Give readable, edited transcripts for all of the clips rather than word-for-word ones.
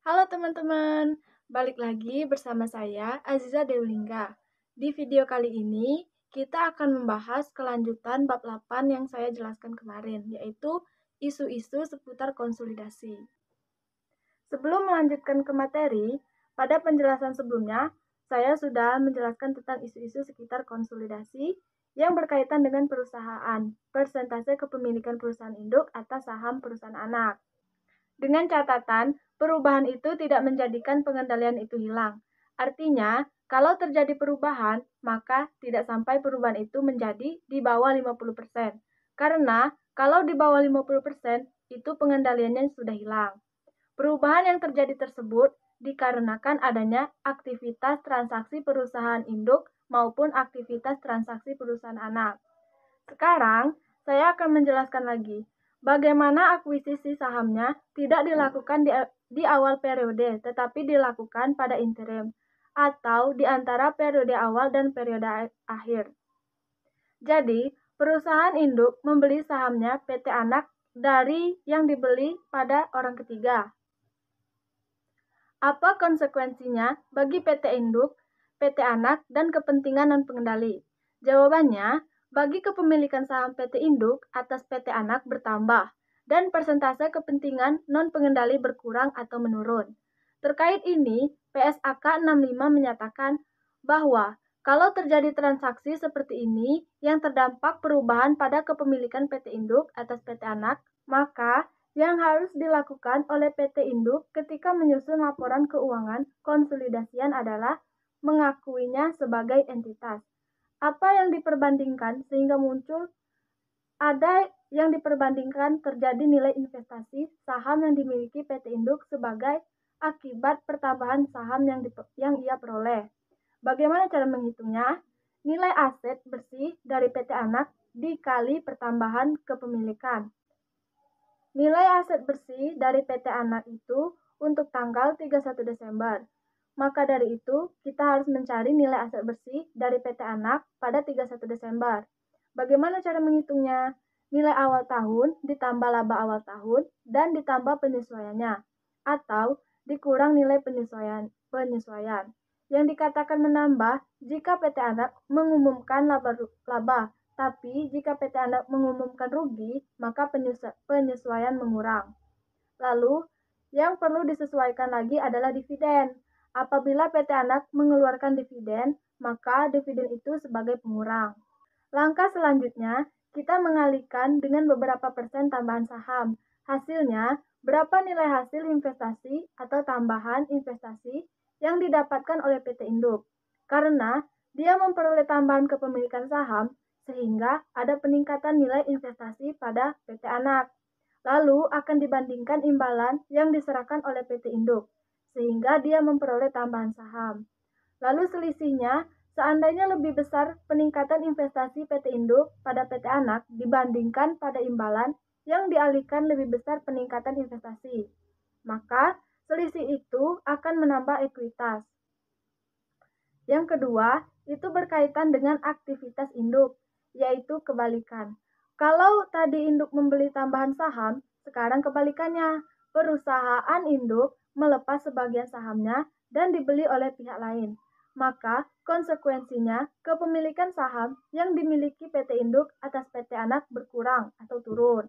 Halo teman-teman, balik lagi bersama saya Aziza Dewlingga. Di video kali ini, kita akan membahas kelanjutan bab 8 yang saya jelaskan kemarin, yaitu isu-isu seputar konsolidasi. Sebelum melanjutkan ke materi, pada penjelasan sebelumnya, saya sudah menjelaskan tentang isu-isu sekitar konsolidasi yang berkaitan dengan perusahaan, persentase kepemilikan perusahaan induk atas saham perusahaan anak. Dengan catatan, perubahan itu tidak menjadikan pengendalian itu hilang. Artinya, kalau terjadi perubahan, maka tidak sampai perubahan itu menjadi di bawah 50%. Karena kalau di bawah 50%, itu pengendaliannya sudah hilang. Perubahan yang terjadi tersebut dikarenakan adanya aktivitas transaksi perusahaan induk maupun aktivitas transaksi perusahaan anak. Sekarang, saya akan menjelaskan lagi bagaimana akuisisi sahamnya tidak dilakukan di awal periode, tetapi dilakukan pada interim atau di antara periode awal dan periode akhir. Jadi, perusahaan induk membeli sahamnya PT Anak dari yang dibeli pada orang ketiga. Apa konsekuensinya bagi PT Induk, PT Anak, dan kepentingan non-pengendali? Jawabannya, bagi kepemilikan saham PT Induk atas PT Anak bertambah, dan persentase kepentingan non-pengendali berkurang atau menurun. Terkait ini, PSAK 65 menyatakan bahwa kalau terjadi transaksi seperti ini yang terdampak perubahan pada kepemilikan PT Induk atas PT Anak, maka yang harus dilakukan oleh PT Induk ketika menyusun laporan keuangan konsolidasian adalah mengakuinya sebagai entitas. Apa yang diperbandingkan sehingga muncul ada yang diperbandingkan terjadi nilai investasi saham yang dimiliki PT Induk sebagai akibat pertambahan saham yang ia peroleh. Bagaimana cara menghitungnya? Nilai aset bersih dari PT Anak dikali pertambahan kepemilikan. Nilai aset bersih dari PT Anak itu untuk tanggal 31 Desember. Maka dari itu, kita harus mencari nilai aset bersih dari PT Anak pada 31 Desember. Bagaimana cara menghitungnya? Nilai awal tahun ditambah laba awal tahun dan ditambah penyesuaiannya, atau dikurang nilai penyesuaian. Yang dikatakan menambah jika PT Anak mengumumkan laba, tapi jika PT Anak mengumumkan rugi, maka penyesuaian mengurang. Lalu, yang perlu disesuaikan lagi adalah dividen. Apabila PT Anak mengeluarkan dividen, maka dividen itu sebagai pengurang. Langkah selanjutnya, kita mengalihkan dengan beberapa persen tambahan saham. Hasilnya, berapa nilai hasil investasi atau tambahan investasi yang didapatkan oleh PT Induk. Karena dia memperoleh tambahan kepemilikan saham, sehingga ada peningkatan nilai investasi pada PT Anak. Lalu akan dibandingkan imbalan yang diserahkan oleh PT Induk, sehingga dia memperoleh tambahan saham. Lalu selisihnya, seandainya lebih besar peningkatan investasi PT Induk pada PT Anak dibandingkan pada imbalan yang dialihkan lebih besar peningkatan investasi, maka selisih itu akan menambah ekuitas. Yang kedua, itu berkaitan dengan aktivitas induk, yaitu kebalikan. Kalau tadi induk membeli tambahan saham, sekarang kebalikannya. Perusahaan induk melepas sebagian sahamnya dan dibeli oleh pihak lain. Maka konsekuensinya kepemilikan saham yang dimiliki PT Induk atas PT Anak berkurang atau turun.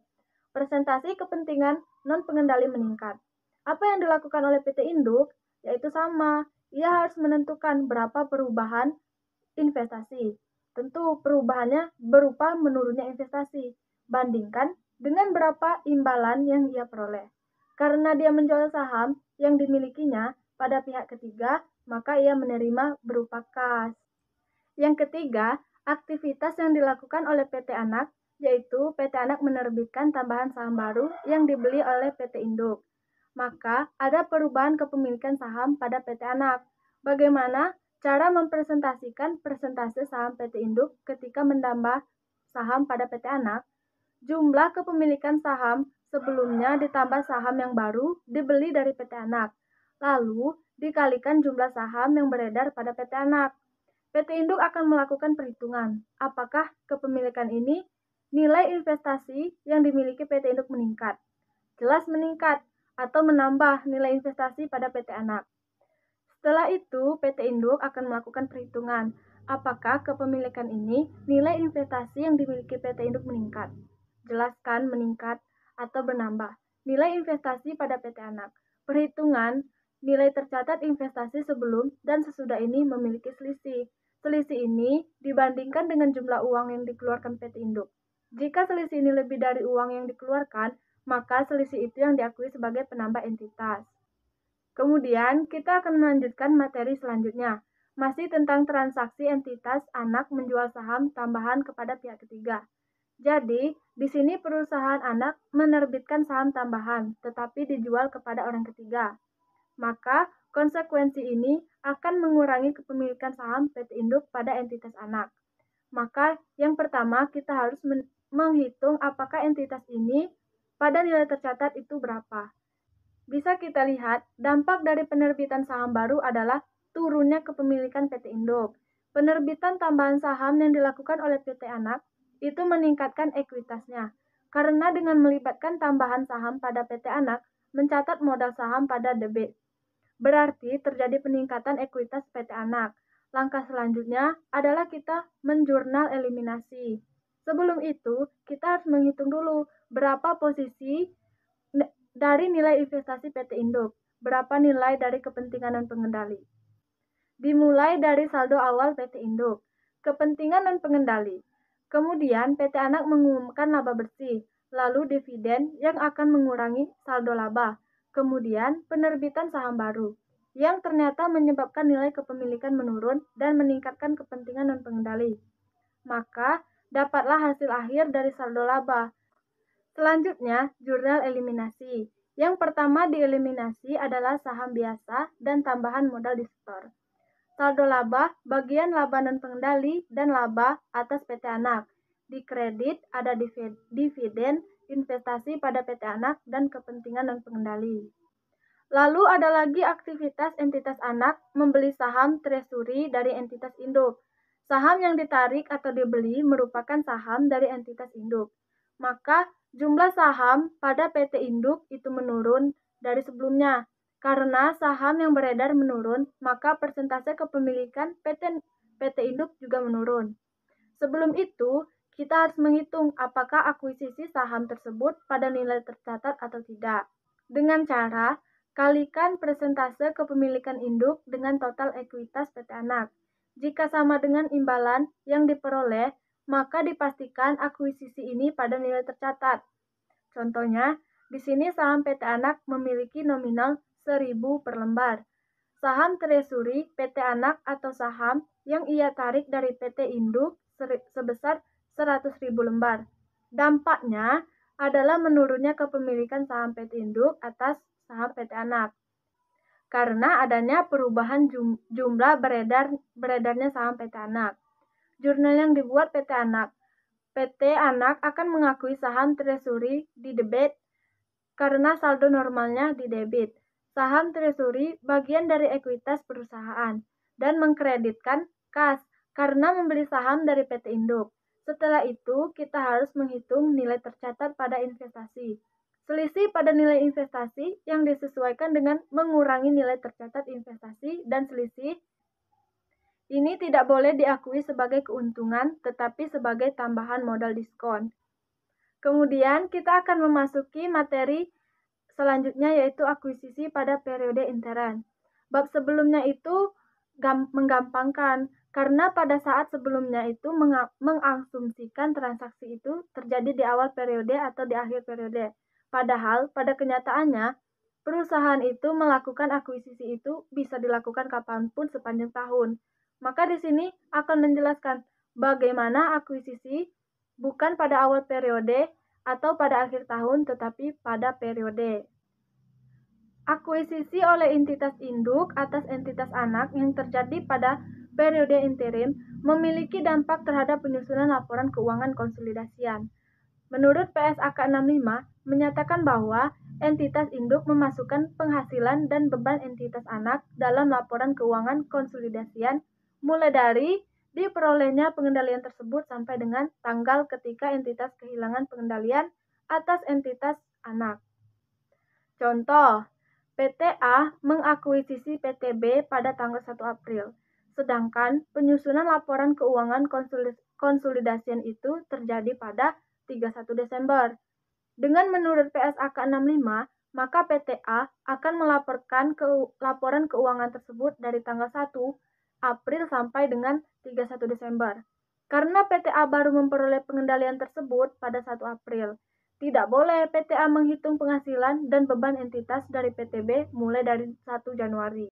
Presentasi kepentingan non-pengendali meningkat. Apa yang dilakukan oleh PT Induk? Yaitu sama, ia harus menentukan berapa perubahan investasi. Tentu perubahannya berupa menurunnya investasi, bandingkan dengan berapa imbalan yang ia peroleh. Karena dia menjual saham yang dimilikinya pada pihak ketiga, maka ia menerima berupa kas. Yang ketiga, aktivitas yang dilakukan oleh PT Anak, yaitu PT Anak menerbitkan tambahan saham baru yang dibeli oleh PT Induk. Maka ada perubahan kepemilikan saham pada PT Anak. Bagaimana cara mempresentasikan persentase saham PT Induk ketika menambah saham pada PT Anak? Jumlah kepemilikan saham sebelumnya ditambah saham yang baru dibeli dari PT Anak, lalu dikalikan jumlah saham yang beredar pada PT Anak. PT Induk akan melakukan perhitungan apakah kepemilikan ini nilai investasi yang dimiliki PT Induk meningkat. Jelas meningkat. atau menambah nilai investasi pada PT anak. Setelah itu, PT induk akan melakukan perhitungan apakah kepemilikan ini nilai investasi yang dimiliki PT induk meningkat. Jelaskan meningkat atau bertambah nilai investasi pada PT anak. Perhitungan nilai tercatat investasi sebelum dan sesudah ini memiliki selisih. Selisih ini dibandingkan dengan jumlah uang yang dikeluarkan PT induk. Jika selisih ini lebih dari uang yang dikeluarkan, maka selisih itu yang diakui sebagai penambah entitas. Kemudian, kita akan melanjutkan materi selanjutnya, masih tentang transaksi entitas anak menjual saham tambahan kepada pihak ketiga. Jadi, di sini perusahaan anak menerbitkan saham tambahan, tetapi dijual kepada orang ketiga. Maka, konsekuensi ini akan mengurangi kepemilikan saham PT induk pada entitas anak. Maka, yang pertama kita harus menghitung apakah entitas ini pada nilai tercatat itu berapa. Bisa kita lihat, dampak dari penerbitan saham baru adalah turunnya kepemilikan PT induk. Penerbitan tambahan saham yang dilakukan oleh PT anak itu meningkatkan ekuitasnya, karena dengan melibatkan tambahan saham pada PT anak, mencatat modal saham pada debit. Berarti terjadi peningkatan ekuitas PT anak. Langkah selanjutnya adalah kita menjurnal eliminasi. Sebelum itu, kita harus menghitung dulu berapa posisi dari nilai investasi PT induk, berapa nilai dari kepentingan dan pengendali. Dimulai dari saldo awal PT induk, kepentingan dan pengendali. Kemudian PT anak mengumumkan laba bersih, lalu dividen yang akan mengurangi saldo laba. Kemudian penerbitan saham baru, yang ternyata menyebabkan nilai kepemilikan menurun dan meningkatkan kepentingan dan pengendali. Maka dapatlah hasil akhir dari saldo laba. Selanjutnya, jurnal eliminasi. Yang pertama dieliminasi adalah saham biasa dan tambahan modal di store. Saldo laba, bagian laba dan pengendali, dan laba atas PT anak. Di kredit ada dividen, investasi pada PT anak, dan kepentingan dan pengendali. Lalu ada lagi aktivitas entitas anak membeli saham treasury dari entitas induk. Saham yang ditarik atau dibeli merupakan saham dari entitas induk. Maka jumlah saham pada PT induk itu menurun dari sebelumnya. Karena saham yang beredar menurun, maka persentase kepemilikan PT induk juga menurun. Sebelum itu, kita harus menghitung apakah akuisisi saham tersebut pada nilai tercatat atau tidak. Dengan cara kalikan persentase kepemilikan induk dengan total ekuitas PT anak. Jika sama dengan imbalan yang diperoleh, maka dipastikan akuisisi ini pada nilai tercatat. Contohnya, di sini saham PT anak memiliki nominal 1.000 per lembar. Saham treasury PT anak atau saham yang ia tarik dari PT induk sebesar 100.000 lembar. Dampaknya adalah menurunnya kepemilikan saham PT induk atas saham PT anak. Karena adanya perubahan jumlah beredarnya saham PT anak. Jurnal yang dibuat PT anak. PT anak akan mengakui saham treasury di debit karena saldo normalnya di debit. Saham treasury bagian dari ekuitas perusahaan dan mengkreditkan kas karena membeli saham dari PT induk. Setelah itu, kita harus menghitung nilai tercatat pada investasi. Selisih pada nilai investasi yang disesuaikan dengan mengurangi nilai tercatat investasi dan selisih ini tidak boleh diakui sebagai keuntungan, tetapi sebagai tambahan modal diskon. Kemudian kita akan memasuki materi selanjutnya yaitu akuisisi pada periode intern. Bab sebelumnya itu menggampangkan karena pada saat sebelumnya itu mengasumsikan transaksi itu terjadi di awal periode atau di akhir periode. Padahal pada kenyataannya perusahaan itu melakukan akuisisi itu bisa dilakukan kapanpun sepanjang tahun. Maka di sini akan menjelaskan bagaimana akuisisi bukan pada awal periode atau pada akhir tahun tetapi pada periode. Akuisisi oleh entitas induk atas entitas anak yang terjadi pada periode interim memiliki dampak terhadap penyusunan laporan keuangan konsolidasian. Menurut PSAK 65 menyatakan bahwa entitas induk memasukkan penghasilan dan beban entitas anak dalam laporan keuangan konsolidasian mulai dari diperolehnya pengendalian tersebut sampai dengan tanggal ketika entitas kehilangan pengendalian atas entitas anak. Contoh, PT A mengakuisisi PT B pada tanggal 1 April, sedangkan penyusunan laporan keuangan konsolidasian itu terjadi pada 31 Desember. Dengan menurut PSAK 65, maka PT A akan melaporkan laporan keuangan tersebut dari tanggal 1 April sampai dengan 31 Desember. Karena PT A baru memperoleh pengendalian tersebut pada 1 April, tidak boleh PT A menghitung penghasilan dan beban entitas dari PT B mulai dari 1 Januari.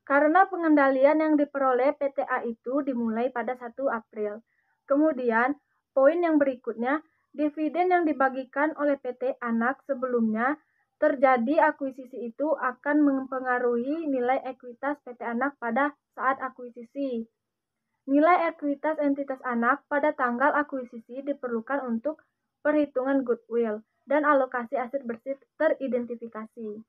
Karena pengendalian yang diperoleh PT A itu dimulai pada 1 April. Kemudian, poin yang berikutnya, dividen yang dibagikan oleh PT Anak sebelumnya terjadi akuisisi itu akan mempengaruhi nilai ekuitas PT Anak pada saat akuisisi. Nilai ekuitas entitas anak pada tanggal akuisisi diperlukan untuk perhitungan goodwill dan alokasi aset bersih teridentifikasi.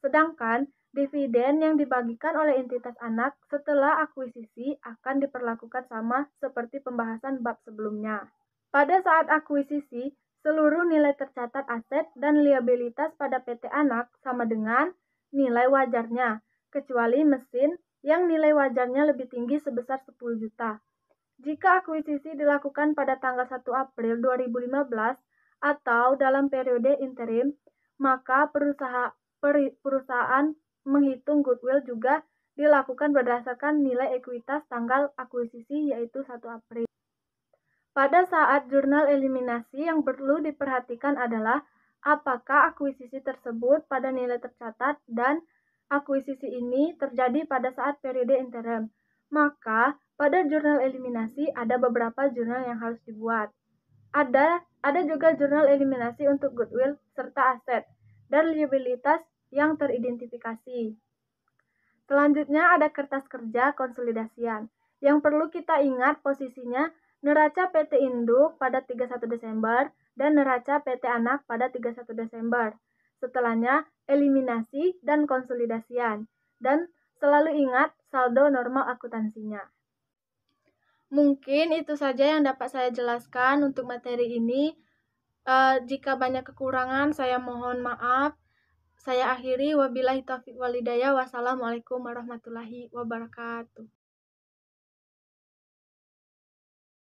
Sedangkan dividen yang dibagikan oleh entitas anak setelah akuisisi akan diperlakukan sama seperti pembahasan bab sebelumnya. Pada saat akuisisi, seluruh nilai tercatat aset dan liabilitas pada PT Anak sama dengan nilai wajarnya, kecuali mesin yang nilai wajarnya lebih tinggi sebesar 10 juta. Jika akuisisi dilakukan pada tanggal 1 April 2015 atau dalam periode interim, maka perusahaan menghitung goodwill juga dilakukan berdasarkan nilai ekuitas tanggal akuisisi yaitu 1 April. Pada saat jurnal eliminasi yang perlu diperhatikan adalah apakah akuisisi tersebut pada nilai tercatat dan akuisisi ini terjadi pada saat periode interim. Maka pada jurnal eliminasi ada beberapa jurnal yang harus dibuat. Ada juga jurnal eliminasi untuk goodwill serta aset dan liabilitas yang teridentifikasi. Selanjutnya ada kertas kerja konsolidasian. Yang perlu kita ingat posisinya neraca PT Induk pada 31 Desember dan neraca PT Anak pada 31 Desember. Setelahnya eliminasi dan konsolidasian. Dan selalu ingat saldo normal akuntansinya. Mungkin itu saja yang dapat saya jelaskan untuk materi ini. Jika banyak kekurangan, saya mohon maaf. Saya akhiri, wabillahi taufiq walhidayah. Wassalamualaikum warahmatullahi wabarakatuh.